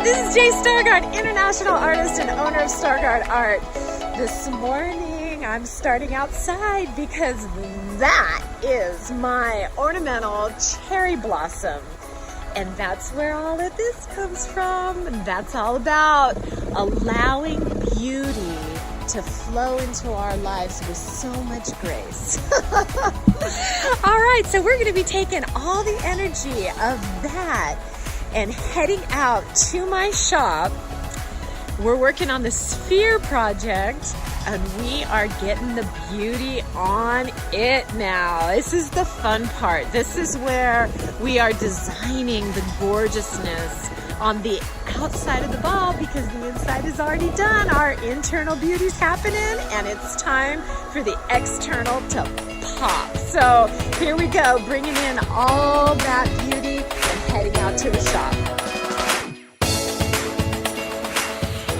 This is Jay Stargaard, international artist and owner of Stargaard Art. This morning I'm starting outside because that is my ornamental cherry blossom. And that's where all of this comes from. That's all about allowing beauty to flow into our lives with so much grace. All right, so we're gonna be taking all the energy of that and heading out to my shop. We're working on the sphere project and we are getting the beauty on it now. This is the fun part. This is where we are designing the gorgeousness on the outside of the ball because the inside is already done. Our internal beauty's happening and it's time for the external to pop. So here we go, bringing in all that beauty and heading out to the shop.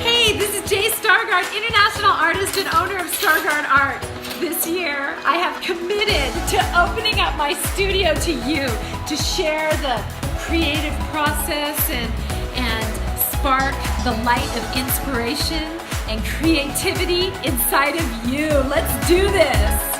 Hey, this is Jay Stargaard, international artist and owner of Stargaard Art. This year, I have committed to opening up my studio to you to share the creative process and spark the light of inspiration and creativity inside of you. Let's do this.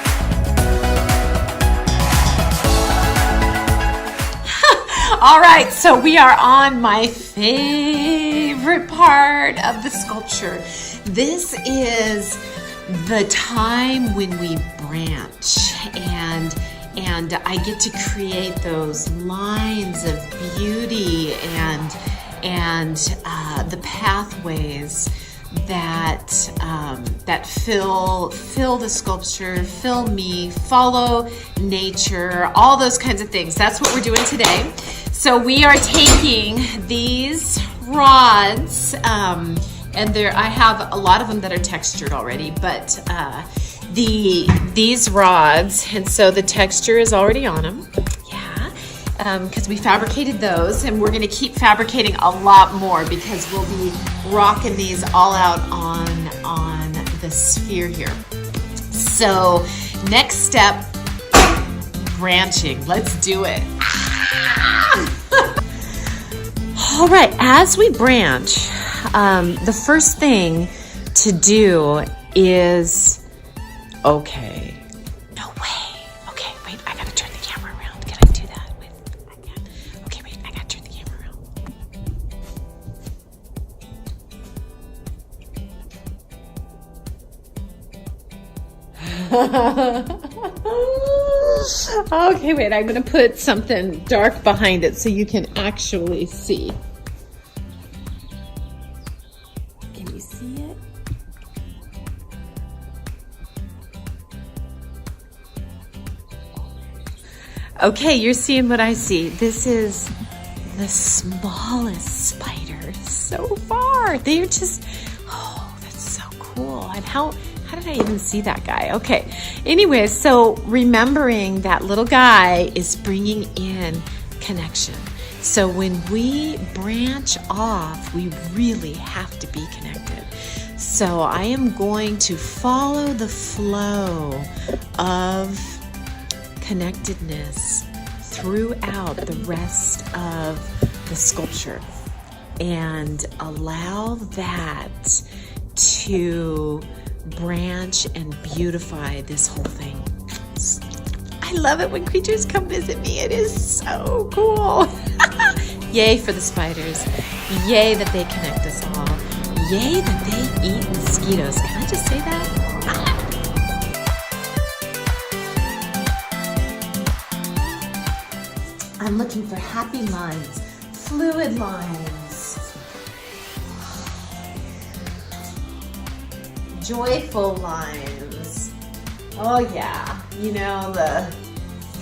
All right, so we are on my favorite part of the sculpture. This is the time when we branch and I get to create those lines of beauty and the pathways that fill the sculpture, fill me, follow nature, all those kinds of things. That's what we're doing today. So we are taking these rods, and I have a lot of them that are textured already, but these rods, and so the texture is already on them. Because we fabricated those, and we're going to keep fabricating a lot more because we'll be rocking these all out on the sphere here. So next step, branching. Let's do it. All right, as we branch, the first thing to do is, okay, no way. Okay, wait, I gotta turn the camera around. Can I do that? Okay, wait, I gotta turn the camera around. Okay, wait, I'm gonna put something dark behind it so you can actually see. Can you see it? Okay, you're seeing what I see. This is the smallest spider so far. They're just, oh, that's so cool. And how did I even see that guy? Okay, anyway, so remembering that little guy is bringing in connection. So when we branch off, we really have to be connected. So I am going to follow the flow of connectedness throughout the rest of the sculpture and allow that to branch and beautify this whole thing. I love it when creatures come visit me. It is so cool. Yay for the spiders. Yay that they connect us all. Yay that they eat mosquitoes. Can I just say that? I'm looking for happy lines, fluid lines, joyful lines. Oh yeah, you know, the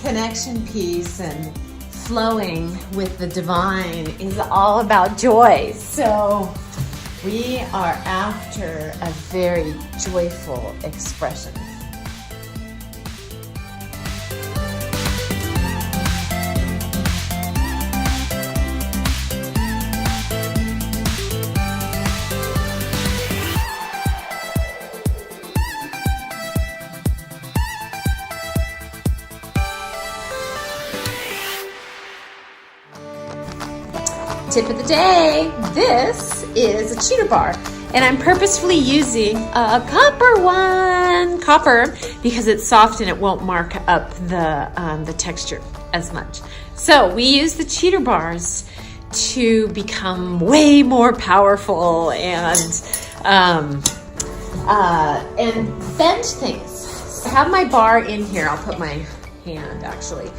connection piece and flowing with the divine is all about joy. So we are after a very joyful expression. Tip of the day, this is a cheater bar. And I'm purposefully using a copper one. Copper, because it's soft and it won't mark up the texture as much. So we use the cheater bars to become way more powerful and bend things. So I have my bar in here. I'll put my hand actually.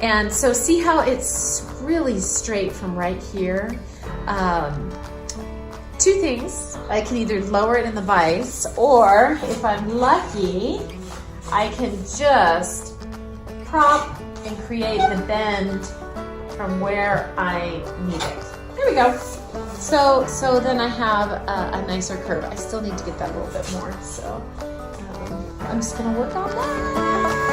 And so see how it's really straight from right here? Two things, I can either lower it in the vise, or if I'm lucky, I can just prop and create the bend from where I need it. There we go. So then I have a nicer curve. I still need to get that a little bit more, so I'm just gonna work on that.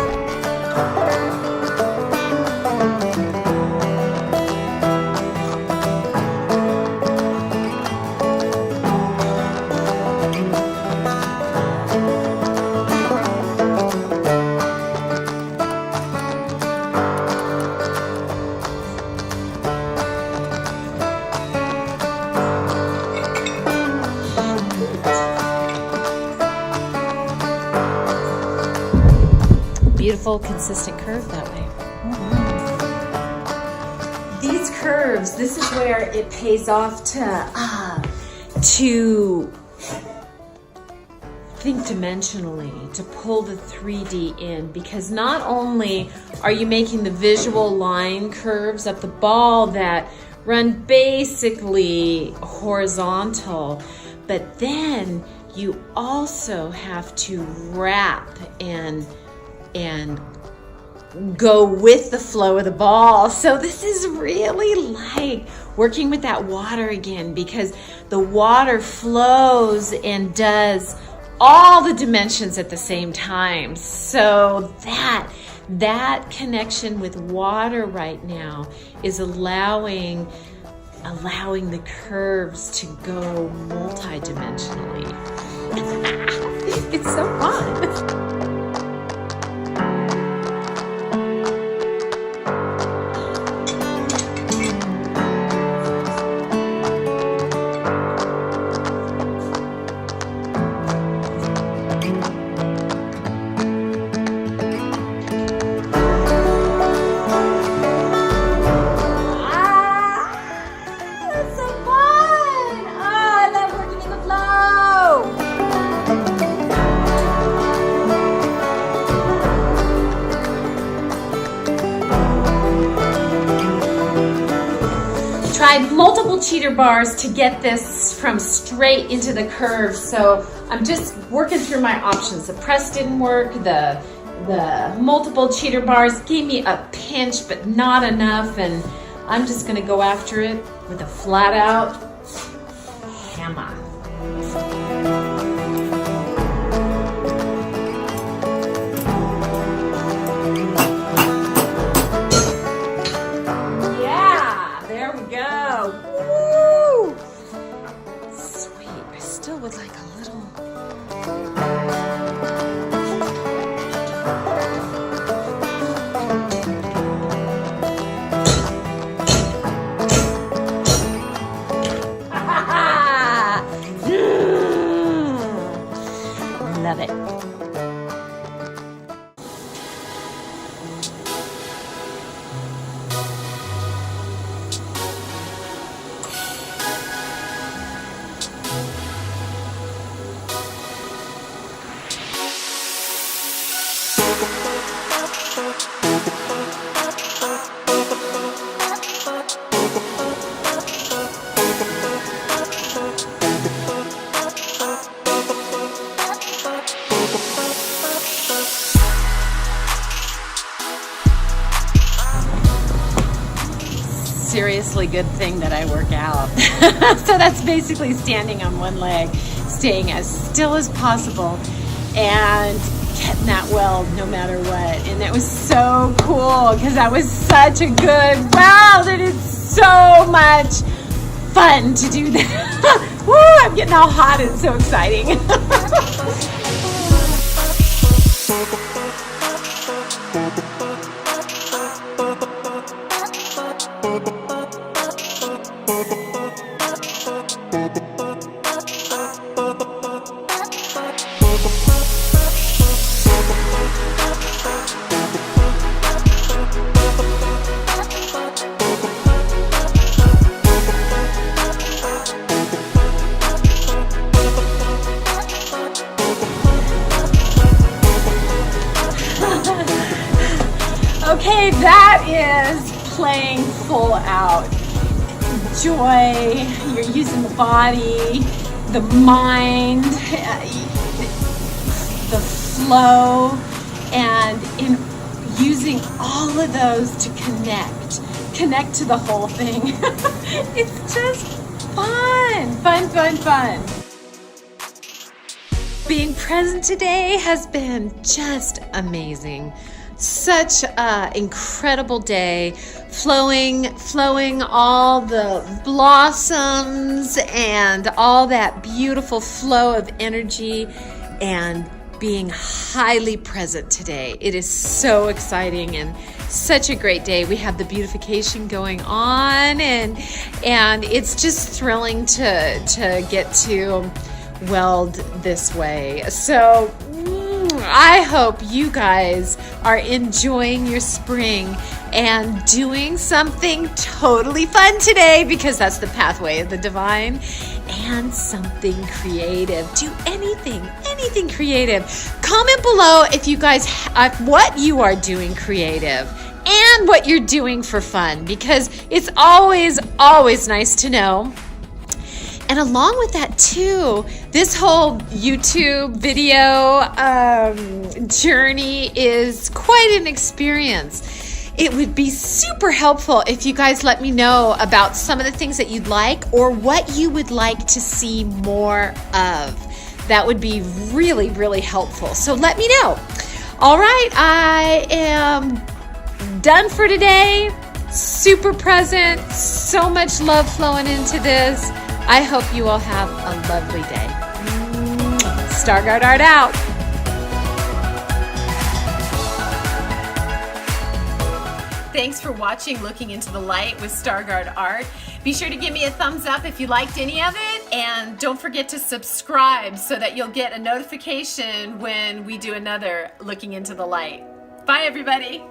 Beautiful, consistent curve that way. These curves, this is where it pays off to think dimensionally, to pull the 3D in, because not only are you making the visual line curves up the ball that run basically horizontal, but then you also have to wrap and go with the flow of the ball. So this is really like working with that water again, because the water flows and does all the dimensions at the same time. So that connection with water right now is allowing the curves to go multi-dimensionally. It's so fun. Tried multiple cheater bars to get this from straight into the curve, so I'm just working through my options. The press didn't work, the multiple cheater bars gave me a pinch but not enough, and I'm just gonna go after it with a flat out hammer. Would like a little. Love it. Seriously good thing that I work out. So that's basically standing on one leg, staying as still as possible, and getting that weld no matter what. And that was so cool, because that was such a good weld, and it's so much fun to do that. Woo, I'm getting all hot. It's so exciting. Okay, that is playing full out. Joy, you're using the body, the mind, the flow, and in using all of those to connect to the whole thing. It's just fun, fun, fun, fun. Being present today has been just amazing. Such an incredible day, flowing all the blossoms and all that beautiful flow of energy, and being highly present today. It is so exciting and such a great day. We have the beautification going on, and it's just thrilling to get to weld this way. So I hope you guys are enjoying your spring and doing something totally fun today, because that's the pathway of the divine, and something creative. Do anything creative. Comment below if you guys what you are doing creative and what you're doing for fun, because it's always nice to know. And along with that too, this whole YouTube video journey is quite an experience. It would be super helpful if you guys let me know about some of the things that you'd like, or what you would like to see more of. That would be really, really helpful. So let me know. All right, I am done for today. Super present, so much love flowing into this. I hope you all have a lovely day. Stargaard Art out. Thanks for watching Looking into the Light with Stargaard Art. Be sure to give me a thumbs up if you liked any of it, and don't forget to subscribe so that you'll get a notification when we do another Looking into the Light. Bye, everybody.